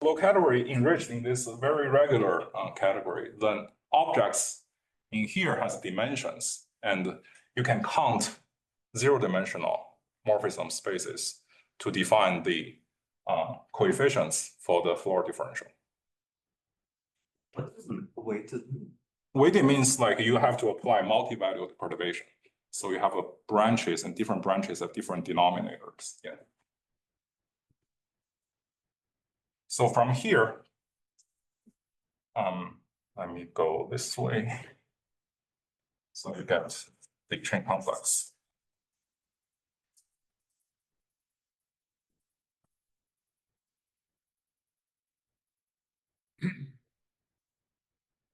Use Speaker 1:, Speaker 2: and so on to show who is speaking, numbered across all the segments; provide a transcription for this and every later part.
Speaker 1: flow category enriched in this very regular category, then objects in here has dimensions, and you can count zero-dimensional morphism spaces to define the coefficients for the Floer differential.
Speaker 2: What does weighted mean?
Speaker 1: Weighted means like you have to apply multi-valued perturbation. So you have branches, and different branches have different denominators. Yeah. So from here, let me go this way. So you get the chain complex.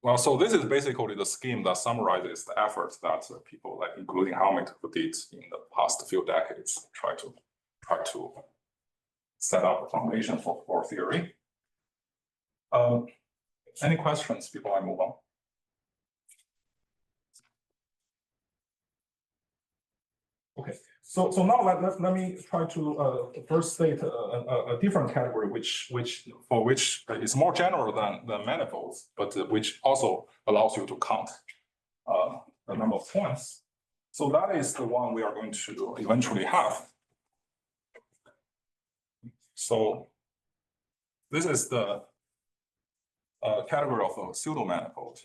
Speaker 1: Well, so this is basically the scheme that summarizes the efforts that people like, including Hamilton, did in the past few decades, try to set up a foundation for Floer theory. Any questions before I move on? Okay, so now let me try to first state a different category, which is more general than manifolds, but which also allows you to count the number of points. So that is the one we are going to eventually have. So this is the category of a pseudo-manifold.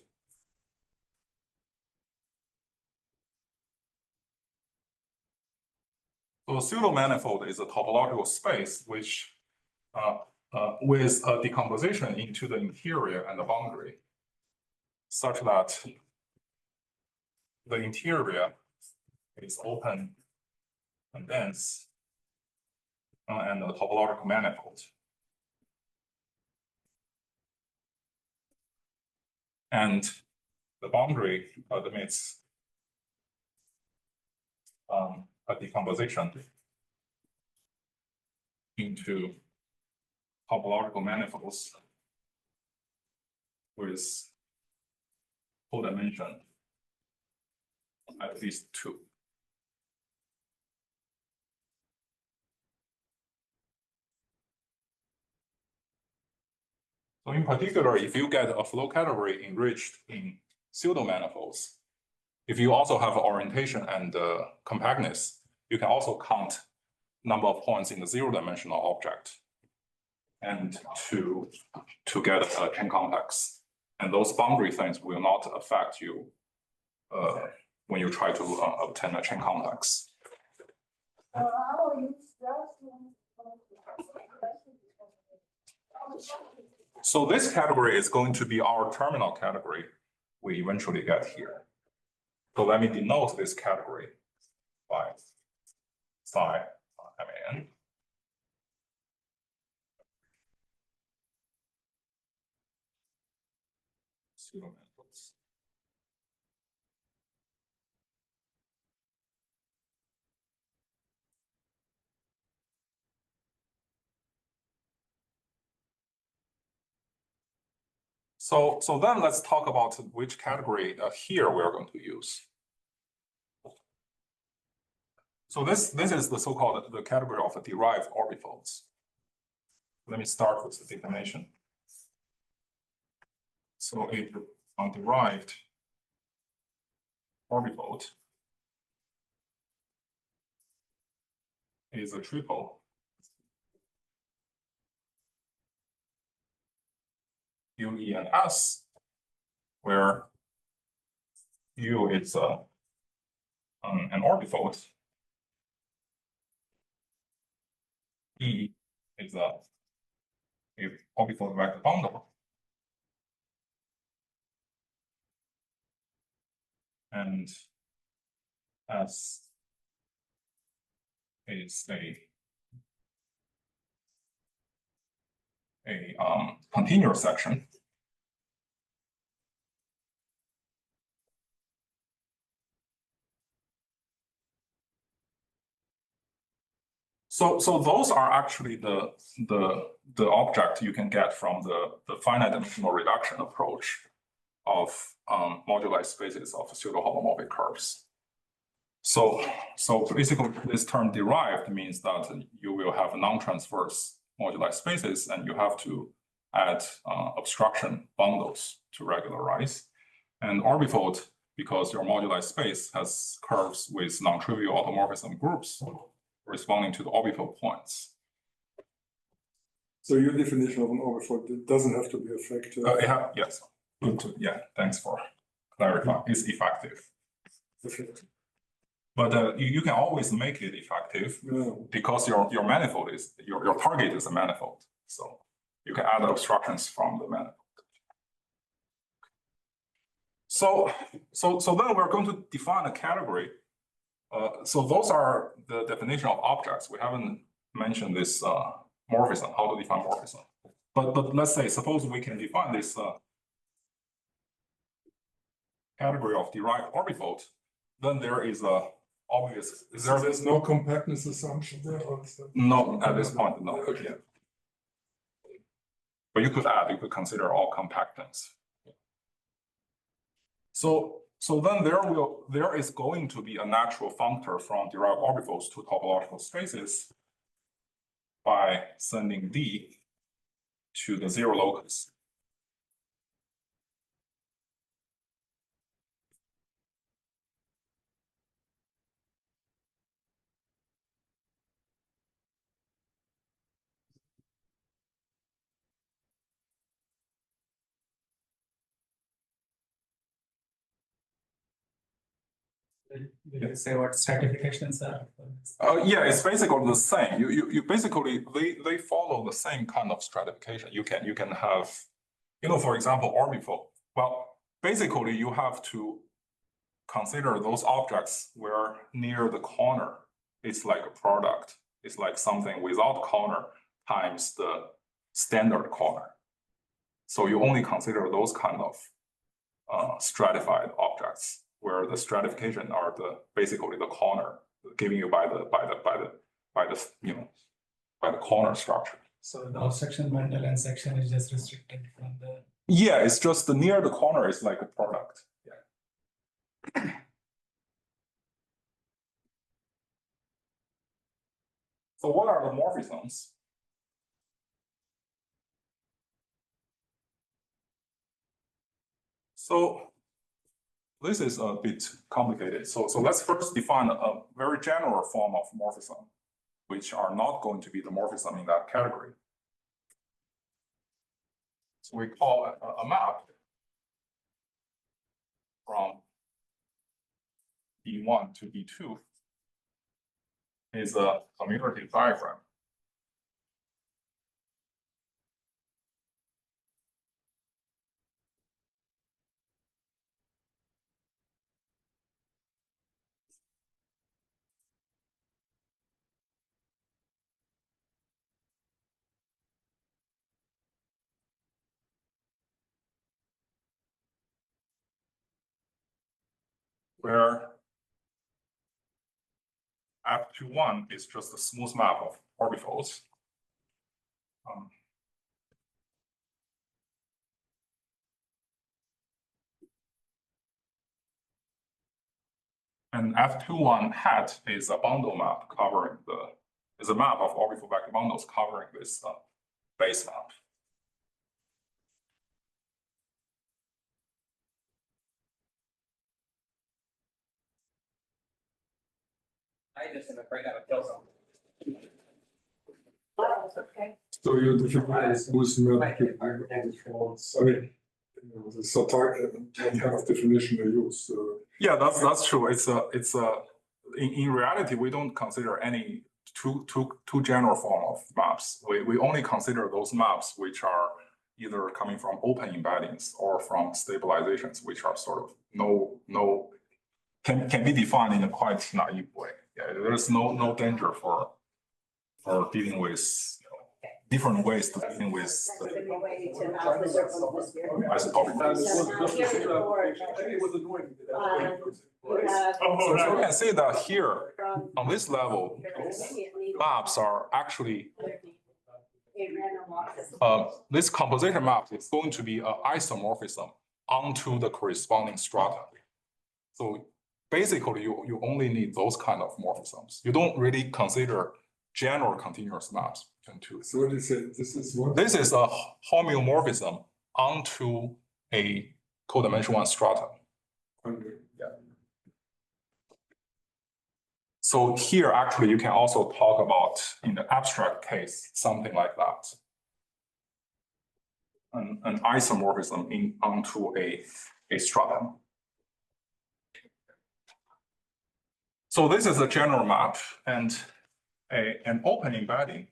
Speaker 1: So a pseudo-manifold is a topological space which with a decomposition into the interior and the boundary, such that the interior is open and dense and a topological manifold. And the boundary admits a decomposition into topological manifolds with full dimension at least 2. So in particular, if you get a flow category enriched in pseudo-manifolds, if you also have orientation and compactness, you can also count number of points in the zero-dimensional object and to get a chain complex. And those boundary things will not affect you when you try to obtain a chain complex. So this category is going to be our terminal category we eventually get here. So let me denote this category by psi MAN. Pseudo-manifolds. So then let's talk about which category here we are going to use. So this is the so-called the category of derived orbifolds. Let me start with the definition. So a derived orbifold is a triple U, E, and S, where U is an orbifold, E is a orbifold vector bundle, and S is a continuous section. So those are actually the object you can get from the finite dimensional reduction approach of moduli spaces of pseudo-holomorphic curves. So basically this term derived means that you will have non-transverse moduli spaces, and you have to add obstruction bundles to regularize. And orbifold, because your moduli space has curves with non-trivial automorphism groups responding to the orbifold points.
Speaker 2: So your definition of an orbifold, it doesn't have to be effective.
Speaker 1: Yes. Yeah, thanks for clarifying. It's effective. But you can always make it effective because your manifold is your target is a manifold. So you can add abstractions from the manifold. So then we're going to define a category. So those are the definition of objects. We haven't mentioned this morphism, how to define morphism. But let's say, suppose we can define this category of derived orbifold, then there is a obvious.
Speaker 2: There's no compactness assumption there?
Speaker 1: No, at this point, no. Okay. Yeah. But you could consider all compactness. So then there is going to be a natural functor from derived orbifolds to topological spaces by sending D to the zero locus.
Speaker 3: Will you say what stratifications are?
Speaker 1: Yeah, it's basically the same. You basically they follow the same kind of stratification. You can have, for example, orbifold. Well, basically you have to consider those objects where near the corner it's like a product. It's like something without corner times the standard corner. So you only consider those kind of stratified objects, where the stratification are basically the corner given you by the corner structure.
Speaker 3: So the off-section bundle and section is just restricted from the.
Speaker 1: Yeah, it's just the near the corner is like a product. Yeah. So what are the morphisms? So this is a bit complicated. So let's first define a very general form of morphism, which are not going to be the morphism in that category. So we call a map from D1 to D2 is a commutative diagram. Where F21 is just a smooth map of orbifolds. And F21 hat is a bundle map covering is a map of orbifold vector bundles covering this base map.
Speaker 4: I just am afraid I would kill someone. Okay.
Speaker 2: So your definition is smooth map of orbifolds. I mean, it's a kind of definition they use.
Speaker 1: Yeah, that's true. It's in reality we don't consider any too general form of maps. We only consider those maps which are either coming from open embeddings or from stabilizations, which are sort of can be defined in a quite naive way. Yeah, there's no danger for dealing with different ways to dealing with isotopic. So you can see that here on this level, maps are actually this composition map is going to be an isomorphism onto the corresponding strata. So basically, you only need those kind of morphisms. You don't really consider general continuous maps into.
Speaker 2: So what is it? This is what?
Speaker 1: This is a homeomorphism onto a codimension one stratum.
Speaker 2: Okay.
Speaker 1: So here, actually, you can also talk about, in the abstract case, something like that. An isomorphism onto a stratum. So this is a general map and an open embedding.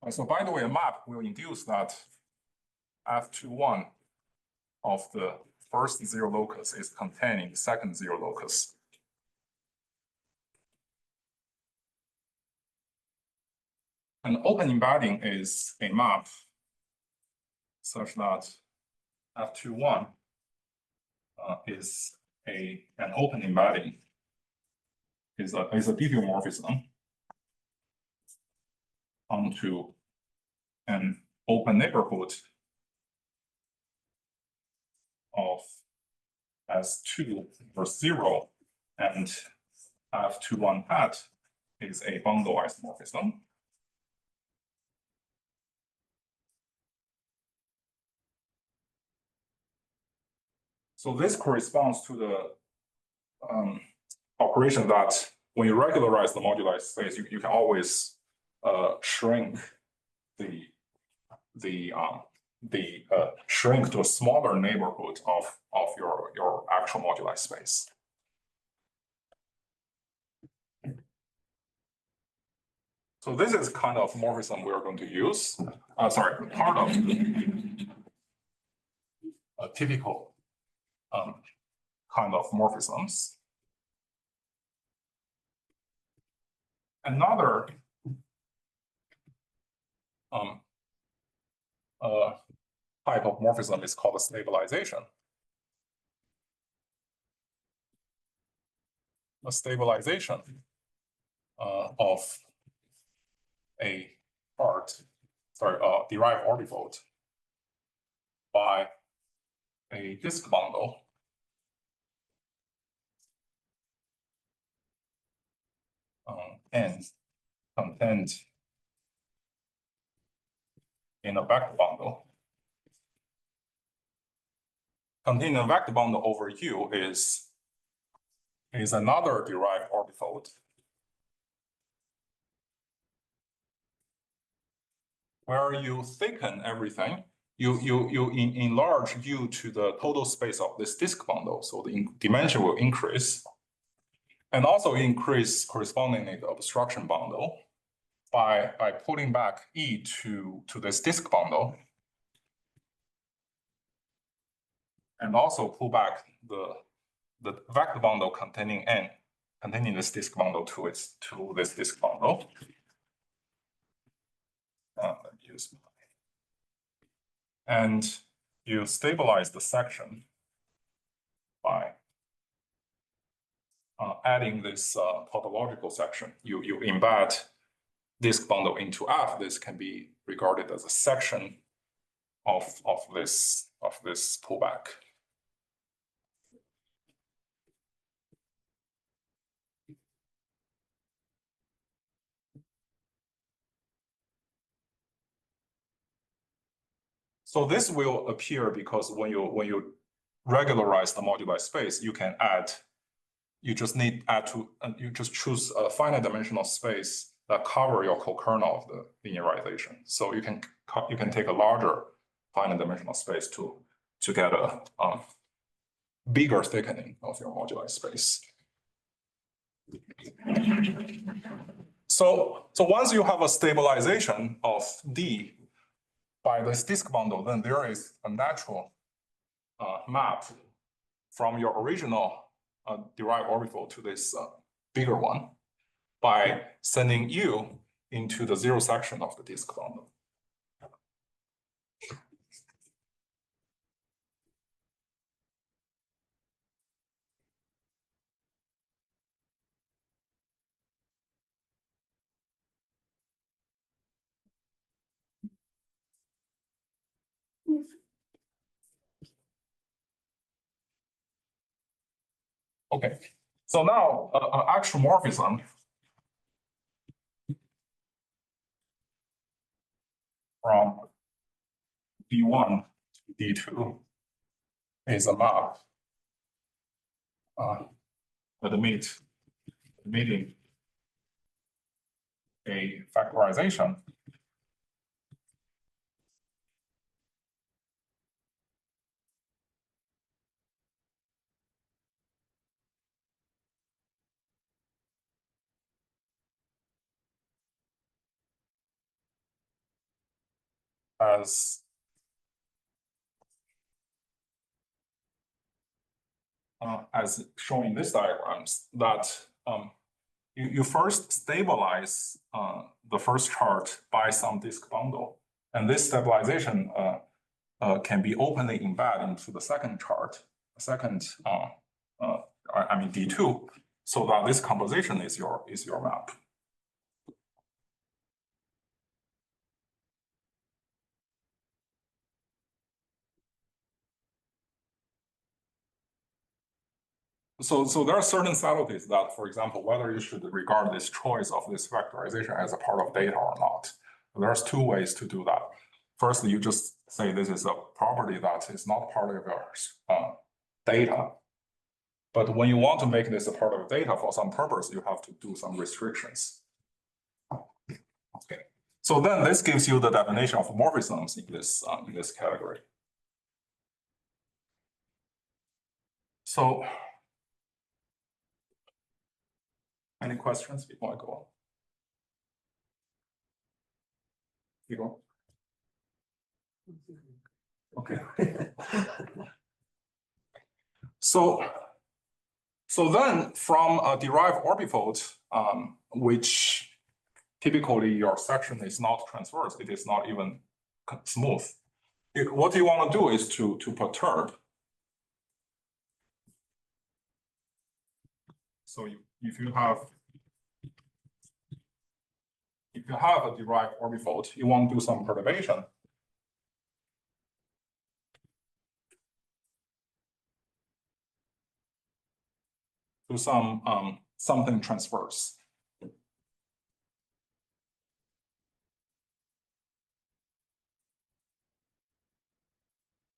Speaker 1: So by the way, a map will induce that F21 of the first zero locus is containing the second zero locus. An open embedding is a map such that F21 is an open embedding, is a diffeomorphism onto an open neighborhood of S2 for 0, and F21 hat is a bundle isomorphism. So this corresponds to the operation that when you regularize the moduli space, you can always shrink shrink to a smaller neighborhood of your actual moduli space. So this is kind of morphism we are going to use. Sorry, part of a typical kind of morphisms. Another type of morphism is called a stabilization. A stabilization of a derived orbifold by a disk bundle and contained in a vector bundle. Contained in a vector bundle over U is another derived orbifold where you thicken everything. You enlarge U to the total space of this disk bundle, so the dimension will increase, and also increase correspondingly the obstruction bundle by pulling back E to this disk bundle, and also pull back the vector bundle containing N, containing this disk bundle to this disk bundle. Let me use my. And you stabilize the section by adding this topological section. You embed disk bundle into F. This can be regarded as a section of this pullback. So this will appear because when you regularize the moduli space, you can add. You just you just choose a finite dimensional space that cover your co-kernel of the linearization. So you can take a larger finite dimensional space to get a bigger thickening of your moduli space. So once you have a stabilization of D by this disk bundle, then there is a natural map from your original derived orbifold to this bigger one by sending U into the zero section of the disk bundle. Okay, So now, actual morphism from D1 to D2 is a map admitting a factorization as shown in these diagrams, that you first stabilize the first chart by some disk bundle, and this stabilization can be openly embedded into the second chart, D2, so that this composition is your map. So there are certain subtleties that, for example, whether you should regard this choice of this factorization as a part of data or not. There's two ways to do that. First, you just say this is a property that is not part of your data. But when you want to make this a part of data for some purpose, you have to do some restrictions. Okay. So then this gives you the definition of morphisms in this category. So, any questions before I go on? You go. Okay. So then from a derived orbifold, which typically your section is not transverse, it is not even smooth. What you want to do is to perturb. So if you have a derived orbifold, you want to do some perturbation. Do something transverse.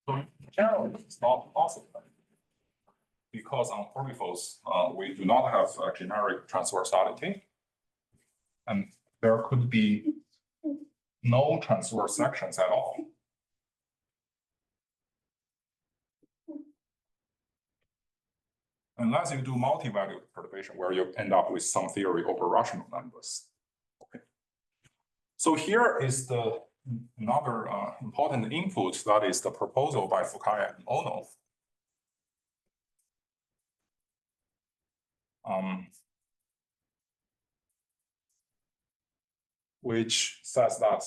Speaker 1: So generally, it's not possible because on orbifolds we do not have a generic transversality, and there could be no transverse sections at all. Unless you do multi-valued perturbation, where you end up with some theory over rational numbers. Okay. So here is another important input, that is the proposal by Fukaya and Ono. Which says that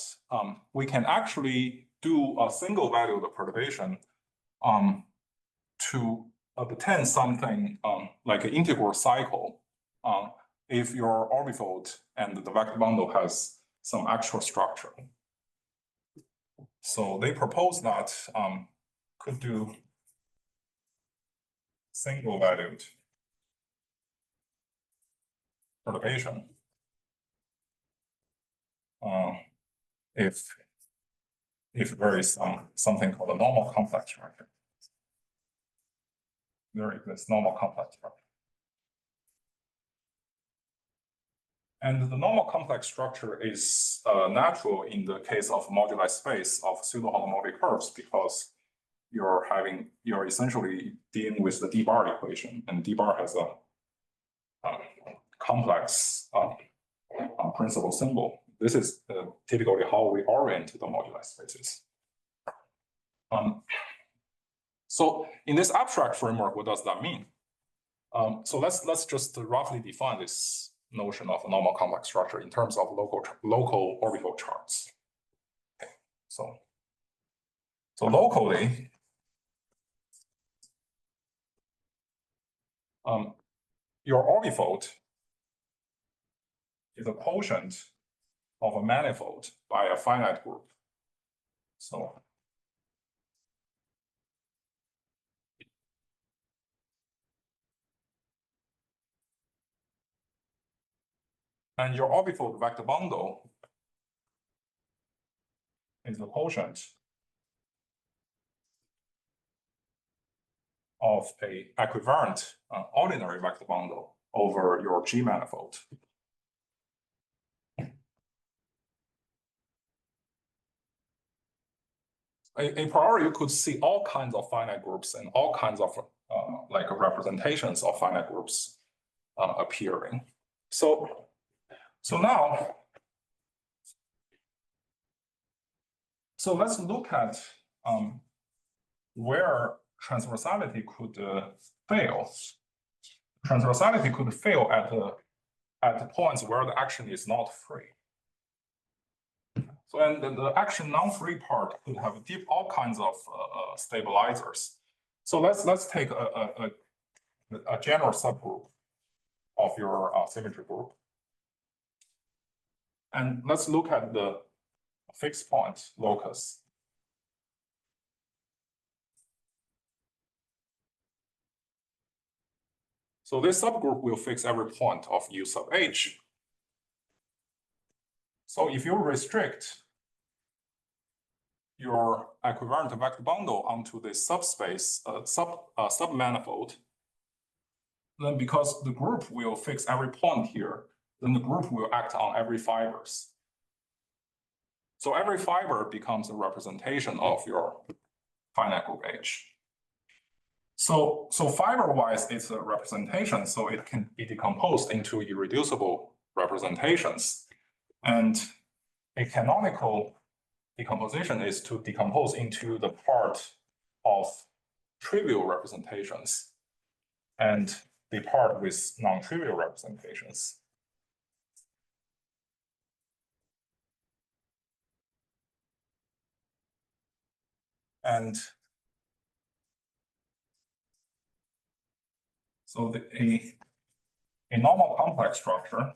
Speaker 1: we can actually do a single valued perturbation to obtain something like an integral cycle if your orbifold and the vector bundle has some actual structure. So they propose that could do single valued perturbation if there is something called a normal complex structure. There exists normal complex structure. And the normal complex structure is natural in the case of moduli space of pseudo-homology curves, because you're essentially dealing with the D bar equation, and D bar has a complex principal symbol. This is typically how we orient the moduli spaces. So in this abstract framework, what does that mean? So let's just roughly define this notion of a normal complex structure in terms of local orbifold charts. Okay. So locally, your orbifold is a quotient of a manifold by a finite group. So And your orbifold vector bundle is the quotient of a equivalent ordinary vector bundle over your G manifold. A priori, you could see all kinds of finite groups and all kinds of like representations of finite groups appearing. So now, let's look at where transversality could fail. Transversality could fail at the points where the action is not free. So, and the action non-free part could have all kinds of stabilizers. So let's take a general subgroup of your symmetry group, and let's look at the fixed point locus. So this subgroup will fix every point of U sub H. So if you restrict your equivalent vector bundle onto this subspace, submanifold, then because the group will fix every point here, then the group will act on every fibers. So every fiber becomes a representation of your finite group H. So fiber-wise, it's a representation, so it can be decomposed into irreducible representations. And a canonical decomposition is to decompose into the part of trivial representations and the part with non-trivial representations. And so a normal complex structure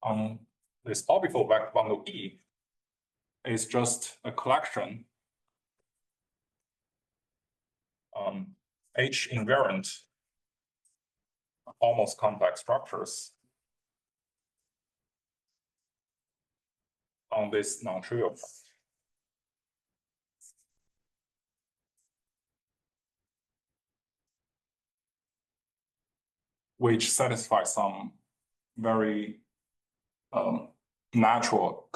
Speaker 1: on this orbifold vector bundle E is just a collection H invariant almost complex structures on this non-trivial part. Which satisfies some very natural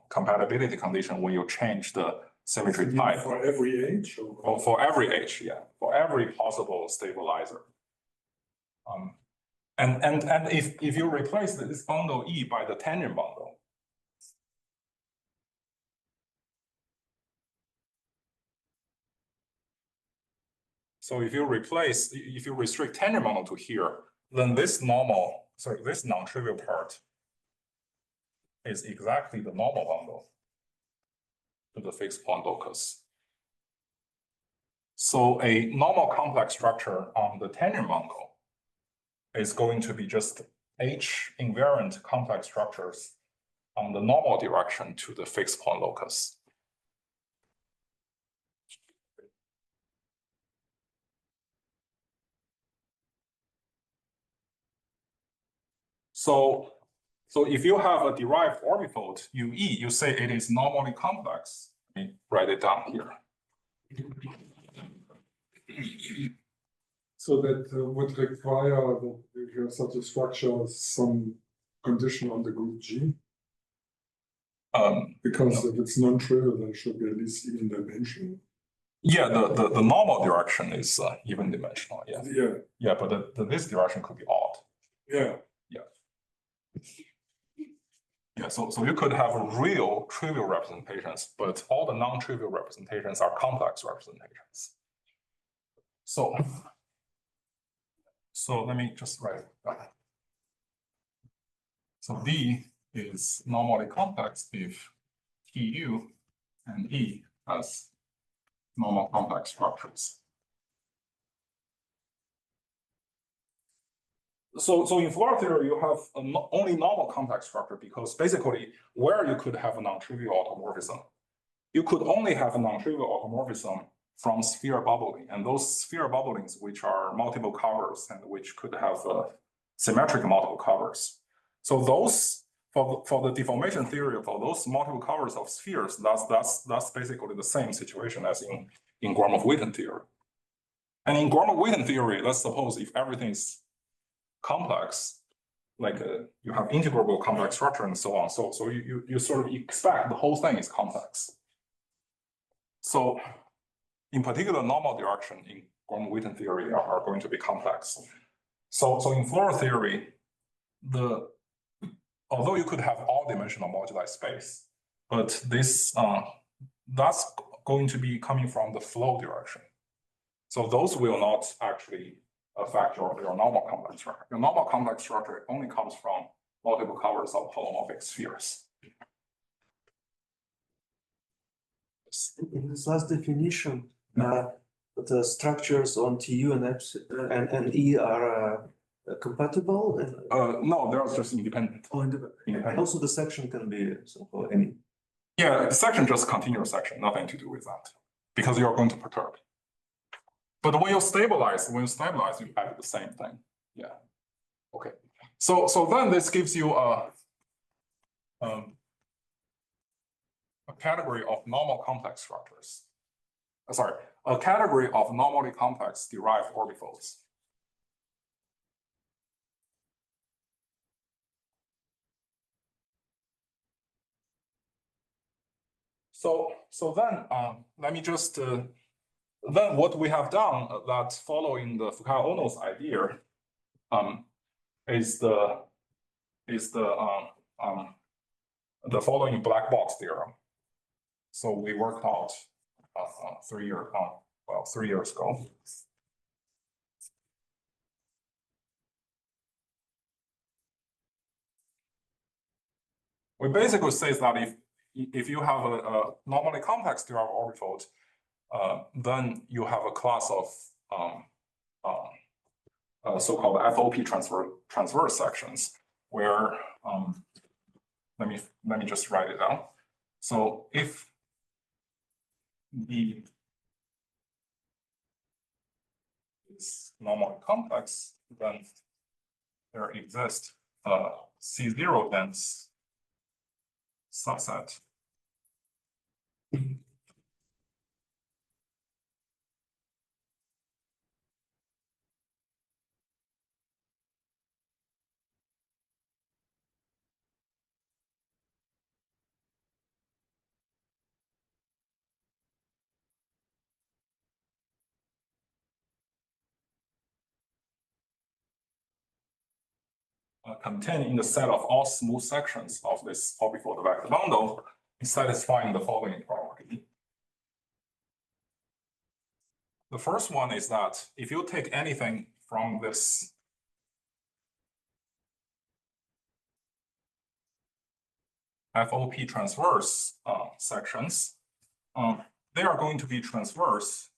Speaker 1: compatibility condition when you change the symmetry type.
Speaker 2: For every H?
Speaker 1: Or for every H, yeah, for every possible stabilizer. And if you replace this bundle E by the tangent bundle, so if you restrict tangent bundle to here, then this non-trivial part is exactly the normal bundle to the fixed point locus. So a normal complex structure on the tangent bundle is going to be just H invariant complex structures on the normal direction to the fixed point locus. So if you have a derived orbifold UE, you say it is normally complex. Let me write it down here.
Speaker 2: So that would require that if you have such a structure, some condition on the group G. Because
Speaker 1: no.
Speaker 2: if it's non-trivial, then it should be at least even dimensional.
Speaker 1: Yeah, the normal direction is even dimensional. Yeah.
Speaker 2: Yeah.
Speaker 1: Yeah, but this direction could be odd.
Speaker 2: Yeah.
Speaker 1: Yeah, so you could have real trivial representations, but all the non-trivial representations are complex representations. So let me just write it down. So D is normally complex if TU and E has normal complex structures. So in Floer theory, you have only normal complex structure because basically where you could have a non-trivial automorphism, you could only have a non-trivial automorphism from sphere bubbling, and those sphere bubblings which are multiple covers and which could have symmetric multiple covers. So those for the deformation theory for those multiple covers of spheres, that's basically the same situation as in Gromov-Witten theory. And in Gromov-Witten theory, let's suppose if everything is complex, like you have integrable complex structure and so on. So you sort of expect the whole thing is complex. So in particular, normal direction in Gromov-Witten theory are going to be complex. So in Floer theory, although you could have all dimensional moduli space, but this that's going to be coming from the flow direction. So those will not actually affect your normal complex structure. Your normal complex structure only comes from multiple covers of holomorphic spheres.
Speaker 5: In this last definition, the structures on TU and E are compatible?
Speaker 1: No, they're just independent.
Speaker 5: Oh, independent. Also, the section can be somehow any.
Speaker 1: Yeah, the section just continuous section, nothing to do with that, because you're going to perturb. But when you stabilize, you have the same thing. Yeah. Okay. So then this gives you a category of normal complex structures. Sorry, a category of normally complex derived orbifolds. So then let me just then what we have done that following the Fukai-Ono's idea is the following black box theorem. So we worked out 3 years ago. We basically say that if you have a normally complex derived orbifold, then you have a class of so-called FOP transverse sections, where let me just write it down. So if the is normally complex, then there exists a C0 dense subset contained in the set of all smooth sections of this orbifold vector bundle is satisfying the following property. The first one is that if you take anything from this FOP transverse sections, they are going to be transverse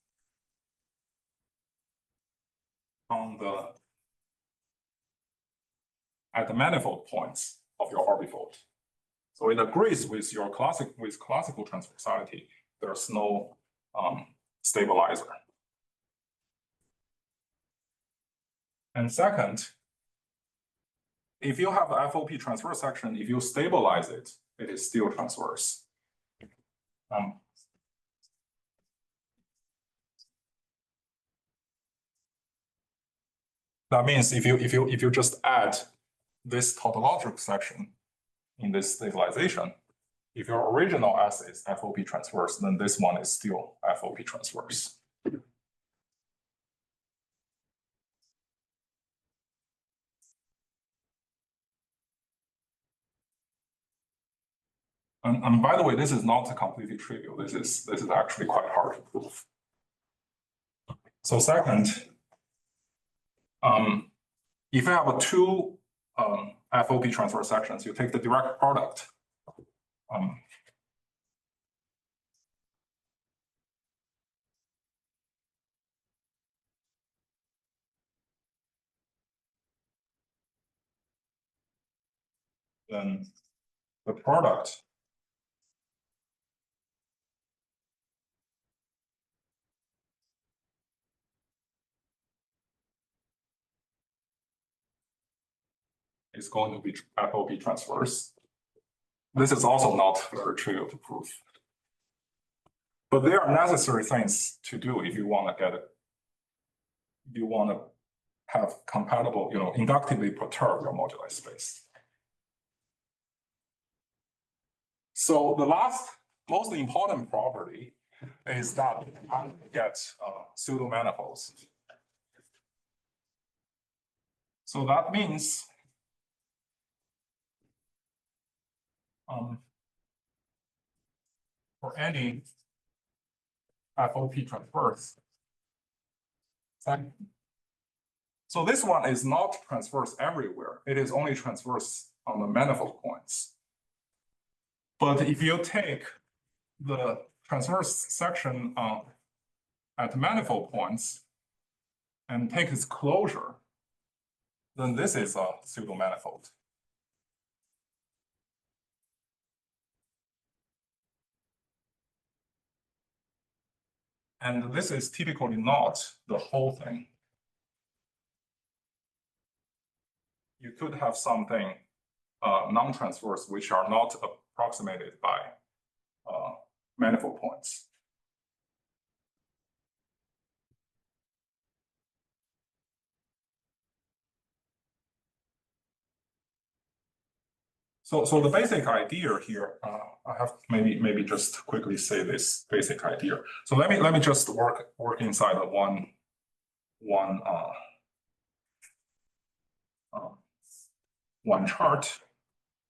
Speaker 1: on at the manifold points of your orbifold. So it agrees with your classical transversality. There's no stabilizer. And second, if you have a FOP transverse section, if you stabilize it, it is still transverse. That means if you just add this tautological section in this stabilization, if your original S is FOP transverse, then this one is still FOP transverse. And by the way, this is not completely trivial. This is actually quite hard to prove. So second, if you have two FOP transverse sections, you take the direct product. Then the product is going to be FOP transverse. This is also not very trivial to prove. But there are necessary things to do if you want to get it. You want to have compatible, inductively perturb your moduli space. So the last most important property is that I get pseudo-manifolds. So that means for any FOP transverse. So this one is not transverse everywhere. It is only transverse on the manifold points. But if you take the transverse section at manifold points and take its closure, then this is a pseudo-manifold. And this is typically not the whole thing. You could have something non-transverse which are not approximated by manifold points. So the basic idea here, I have maybe just quickly say this basic idea. So let me just work inside of one chart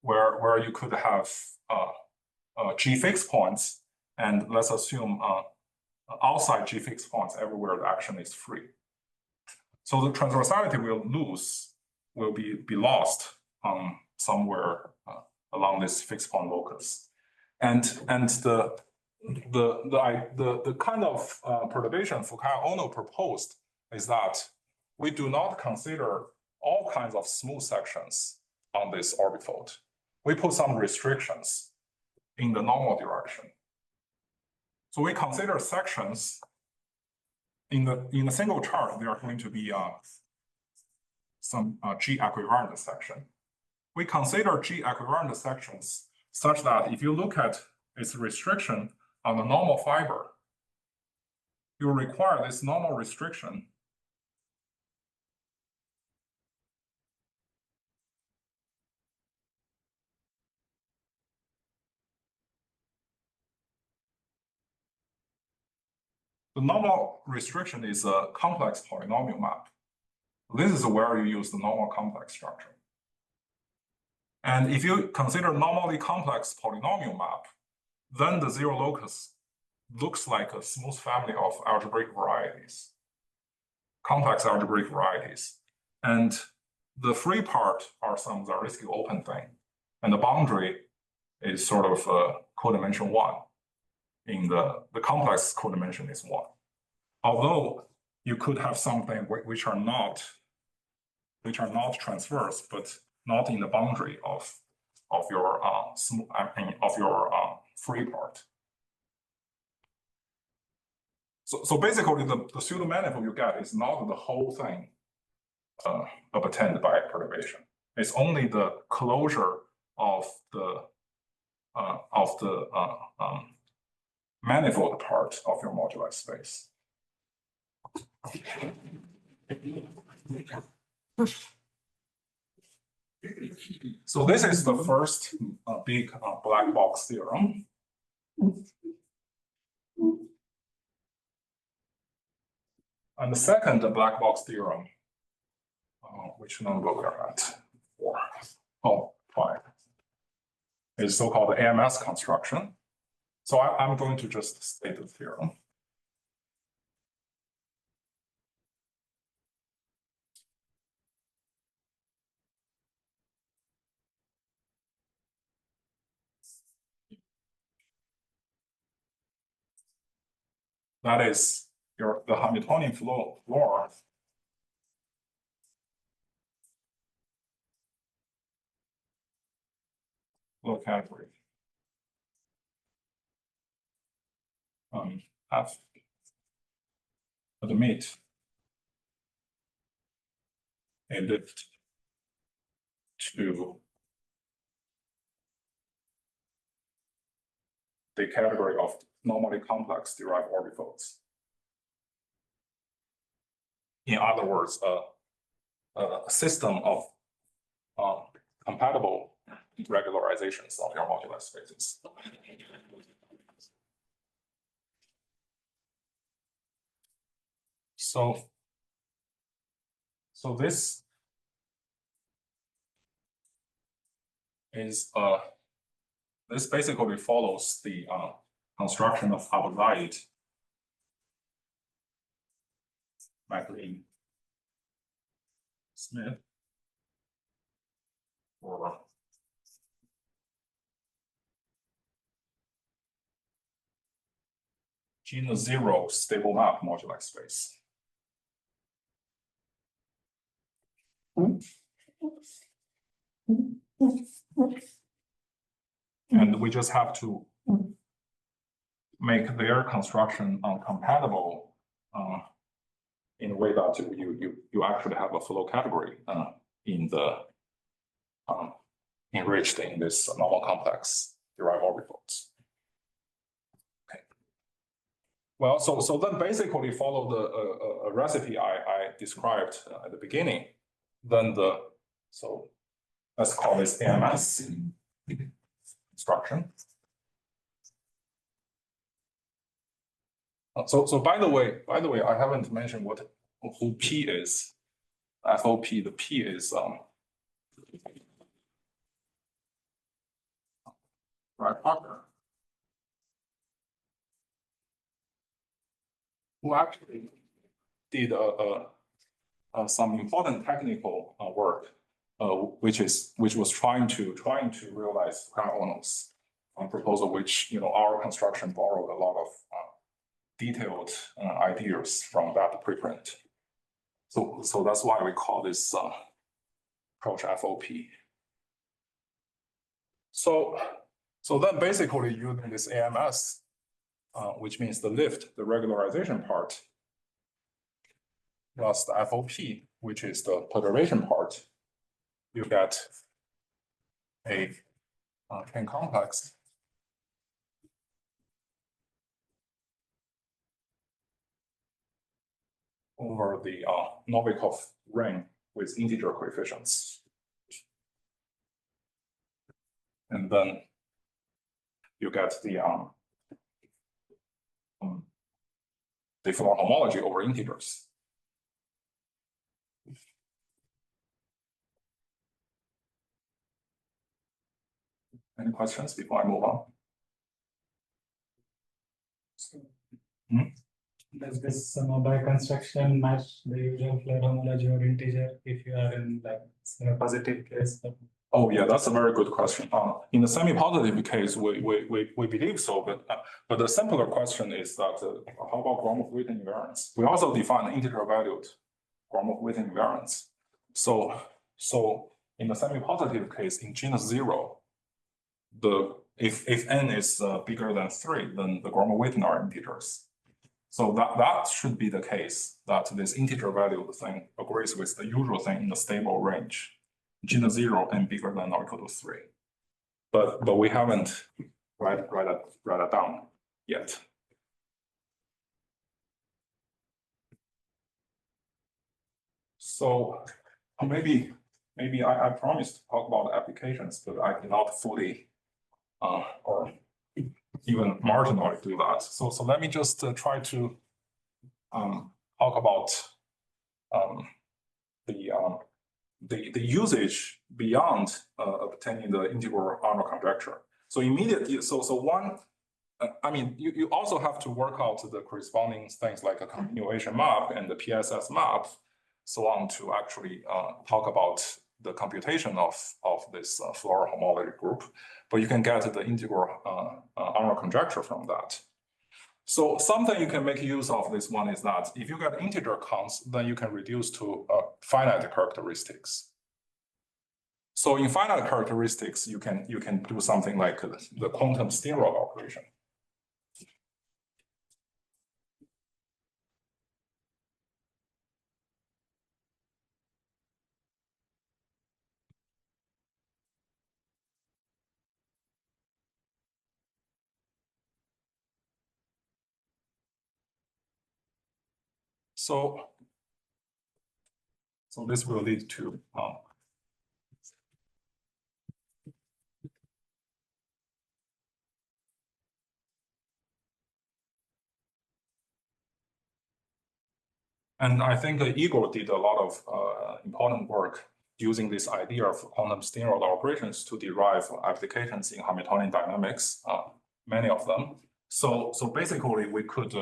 Speaker 1: where you could have G fixed points, and let's assume outside G fixed points everywhere the action is free. So the transversality will be lost somewhere along this fixed point locus, and the kind of perturbation Fukaya-Ono proposed is that we do not consider all kinds of smooth sections on this orbifold. We put some restrictions in the normal direction. So we consider sections in a single chart. There are going to be some G equivariant section. We consider G equivariant sections such that if you look at its restriction on the normal fiber, you require this normal restriction the normal restriction is a complex polynomial map. This is where you use the normal complex structure. And if you consider normally complex polynomial map, then the zero locus looks like a smooth family of algebraic varieties, complex algebraic varieties. And the free part are some Zariski open thing. And the boundary is sort of codimension 1. In the complex codimension is 1. Although you could have something which are not transverse, but not in the boundary of your free part. So basically, the pseudo manifold you get is not the whole thing obtained by perturbation. It's only the closure of the manifold part of your moduli space. So this is the first big black box theorem. And the second black box theorem, which number we are at? 5, is so-called AMS construction. So I'm going to just state the theorem. That is the Hamiltonian Floer category. F admit a lift to the category of normally complex derived orbifolds. In other words, a system of compatible regularizations of your moduli spaces. So this is this basically follows the construction of Abelite, MacLean, Smith, or genus zero stable map moduli space. And we just have to make their construction compatible in a way that you actually have a flow category in the enriched in this normal complex derived orbifolds. Okay. Well, so then basically follow the a recipe I described at the beginning. Then so let's call this AMS construction. So by the way, I haven't mentioned who P is. FOP, the P is right partner, who actually did some important technical work, which was trying to realize Karl-Onno's proposal, which our construction borrowed a lot of detailed ideas from that preprint. So that's why we call this approach FOP. So then basically using this AMS, which means the lift, the regularization part, plus the FOP, which is the perturbation part, you get a chain complex over the Novikov ring with integer coefficients. And then you get the Floer homology over integers. Any questions before I move on?
Speaker 3: Does this by construction match the usual Floer homology or integer if you are in like a positive case?
Speaker 1: Oh yeah, that's a very good question. In the semi-positive case, we believe so, but the simpler question is that how about Gromov-Witten invariance? We also define integer valued Gromov-Witten invariance. So in the semi-positive case, in genus zero, if n is bigger than 3, then the Gromov-Witten are integers. So that should be the case, that this integer valued thing agrees with the usual thing in the stable range. Genus 0 and bigger than or equal to 3. But we haven't write it down yet. So maybe I promised to talk about applications, but I cannot fully or even marginally do that. So let me just try to talk about the usage beyond obtaining the integral Arnold conjecture. So immediately, so one, I mean, you also have to work out the corresponding things like a continuation map and the PSS map, so on, to actually talk about the computation of this Floer homology group. But you can get the integral Arnold conjecture from that. So something you can make use of this one is that if you get integer counts, then you can reduce to finite characteristics. So in finite characteristics, you can do something like the quantum Steenrod operation. So this will lead to and I think Igor did a lot of important work using this idea of quantum Steenrod operations to derive applications in Hamiltonian dynamics, many of them. So basically, we could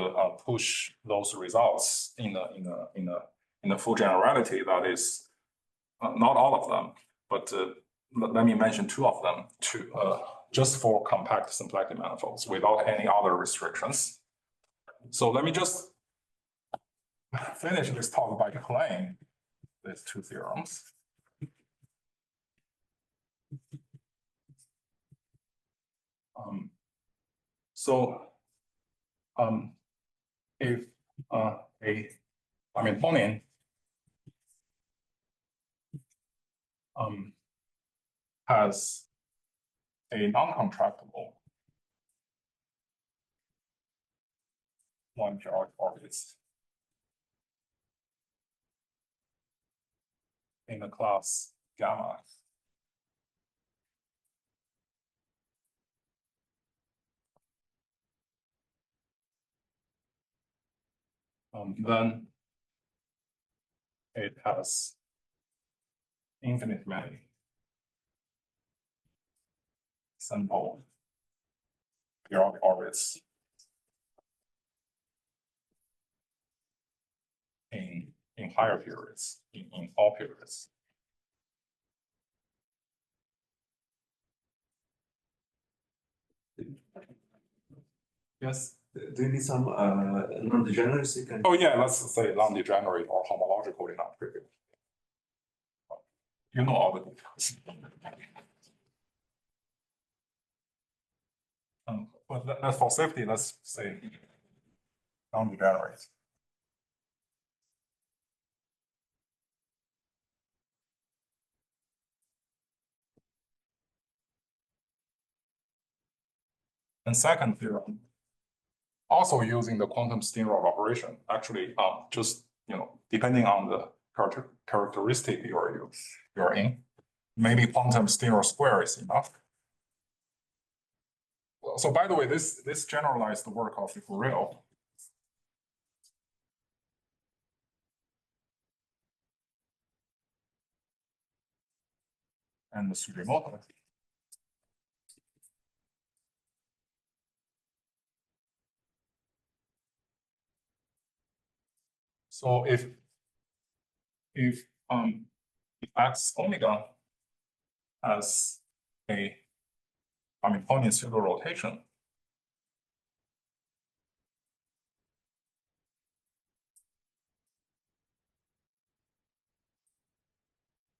Speaker 1: push those results in a full generality. That is not all of them, but let me mention two of them just for compact symplectic manifolds without any other restrictions. So let me just finish this talk by declaring these two theorems. If a Hamiltonian has a non-contractible one periodic orbits in the class gamma, then it has infinite many simple periodic orbits in higher periods, in all periods. Yes.
Speaker 5: Do you need some non-degeneracy?
Speaker 1: Oh yeah, let's say non-degenerate or homologically non-trivial. You know all the details. But for safety, let's say non-degenerate. And second theorem, also using the quantum Steenrod operation, actually, just depending on the characteristic you're in, maybe quantum Steenrod square is enough. So by the way, this generalized the work of Floer and the Sugimoto. So if X omega has a Hamiltonian pseudorotation,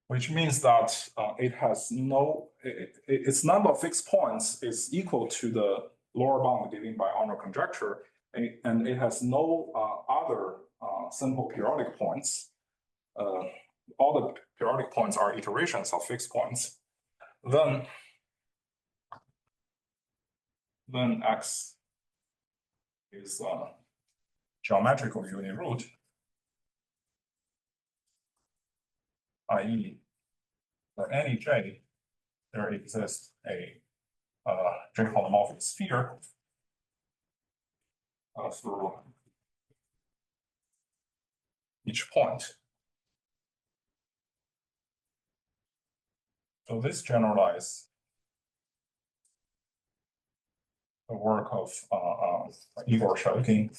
Speaker 1: which means that it has its number of fixed points is equal to the lower bound given by Arnold conjecture, and it has no other simple periodic points. All the periodic points are iterations of fixed points. Then X is geometrical uniroot, i.e. for any J, there exists a J holomorphic sphere through each point. So this generalizes the work of Igor Shaoyun,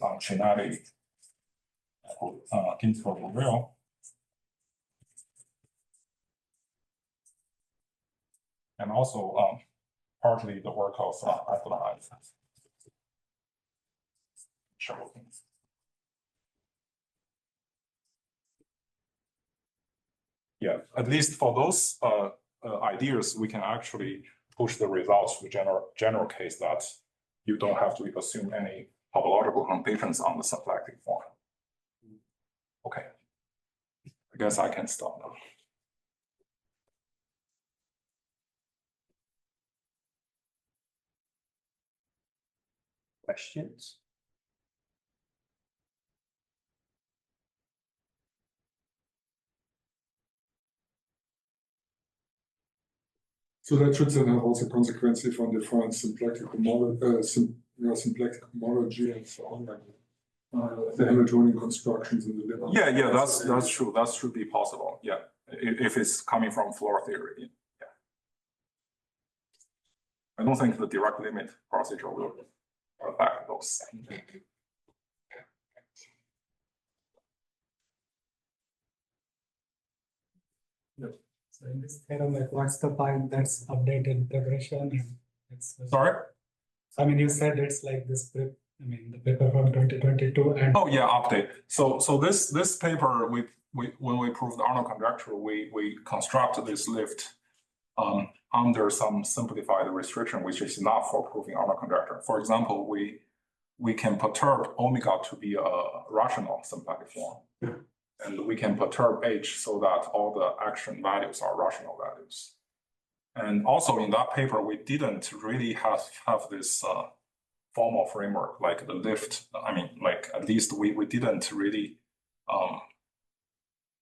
Speaker 1: Chinati, Ginsburg-Reville, and also partly the work of Affiliation. Yeah, at least for those ideas, we can actually push the results to general case that you don't have to assume any topological conditions on the symplectic form. Okay, I guess I can stop now.
Speaker 5: Questions?
Speaker 2: So that should then have also consequences on different symplectic homology and so on, like the Hamiltonian constructions in the liver.
Speaker 1: Yeah, that's true. That should be possible. Yeah, if it's coming from Floer theory. Yeah. I don't think the direct limit procedure will affect those.
Speaker 3: So in this theorem, like what's the point that's updated regression? And it's
Speaker 1: Sorry?
Speaker 3: I mean, you said it's like this, the paper from 2022 and.
Speaker 1: Oh yeah, update. So this paper, when we proved Arnold conjecture, we construct this lift under some simplified restriction, which is enough for proving Arnold conjecture. For example, we can perturb omega to be a rational symplectic form.
Speaker 2: Yeah.
Speaker 1: And we can perturb H so that all the action values are rational values. And also in that paper, we didn't really have this formal framework like the lift. I mean, like at least we didn't really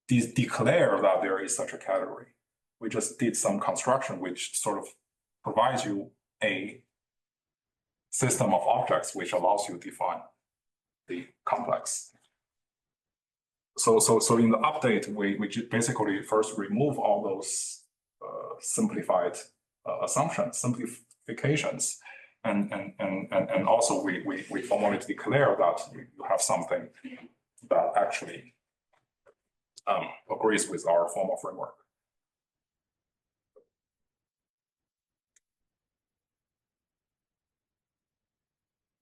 Speaker 1: declare that there is such a category. We just did some construction which sort of provides you a system of objects which allows you to define the complex. So in the update, we basically first remove all those simplified assumptions, simplifications, and also we formally declare that you have something that actually agrees with our formal framework.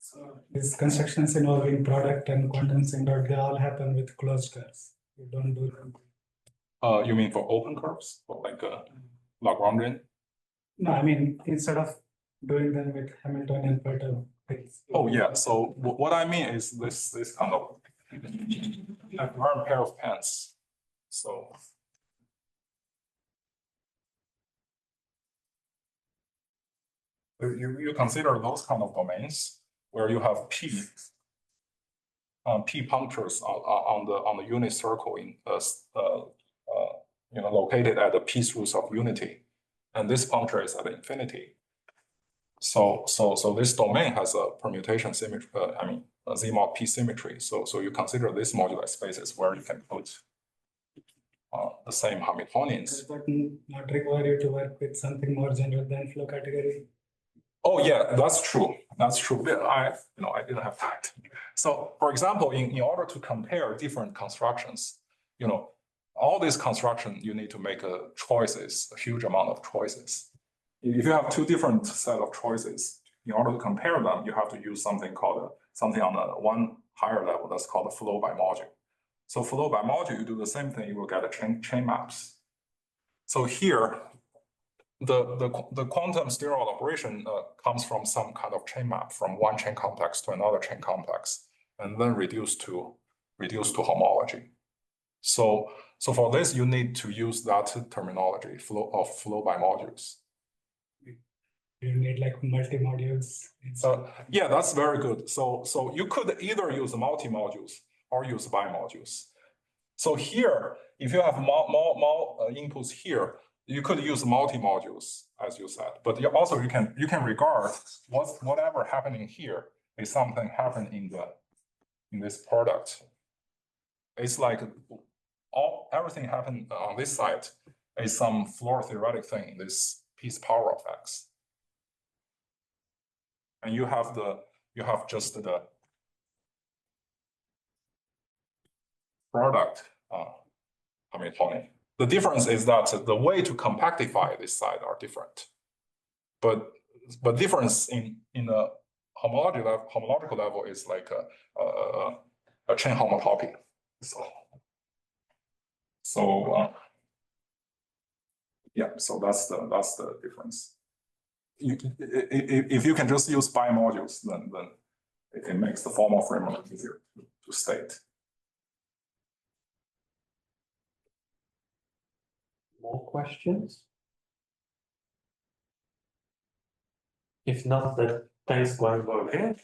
Speaker 3: So these constructions involving product and quantum syndrome, they all happen with closed curves. You don't do them.
Speaker 1: You mean for open curves, or like Lagrangian?
Speaker 3: No, I mean, instead of doing them with Hamiltonian perturbations.
Speaker 1: Oh yeah. So what I mean is this kind of one pair of pants. So you consider those kind of domains where you have P punctures on the unit circle in located at the P roots of unity, and this puncture is at infinity. So this domain has a permutation symmetry. A Z mod P symmetry. So you consider this modular spaces where you can put the same Hamiltonians.
Speaker 3: Does that not require you to work with something more general than flow category?
Speaker 1: Oh yeah, that's true. That's true. I didn't have time. So for example, in order to compare different constructions, all these constructions you need to make choices, a huge amount of choices. If you have two different set of choices, in order to compare them, you have to use something called something on the one higher level that's called a flow by module. So flow by module, you do the same thing, you will get a chain maps. So here, the quantum Steenrod operation comes from some kind of chain map from one chain complex to another chain complex, and then reduced to homology. So for this, you need to use that terminology, flow by modules.
Speaker 3: You need like multi-modules.
Speaker 1: Yeah, that's very good. So you could either use multi-modules or use bimodules. So here, if you have more inputs here, you could use multi-modules, as you said. But you can regard whatever happening here is something happening in this product. It's like everything happened on this side is some Floer theoretic thing in this piece power of X. And you have just the product Hamiltonian. The difference is that the way to compactify this side are different, but difference in the homological level is like a chain homotopy. Yeah, so that's the difference. If you can just use bimodules, then it makes the formal framework easier to state.
Speaker 6: More questions? If not, then thanks, Guangbo, again.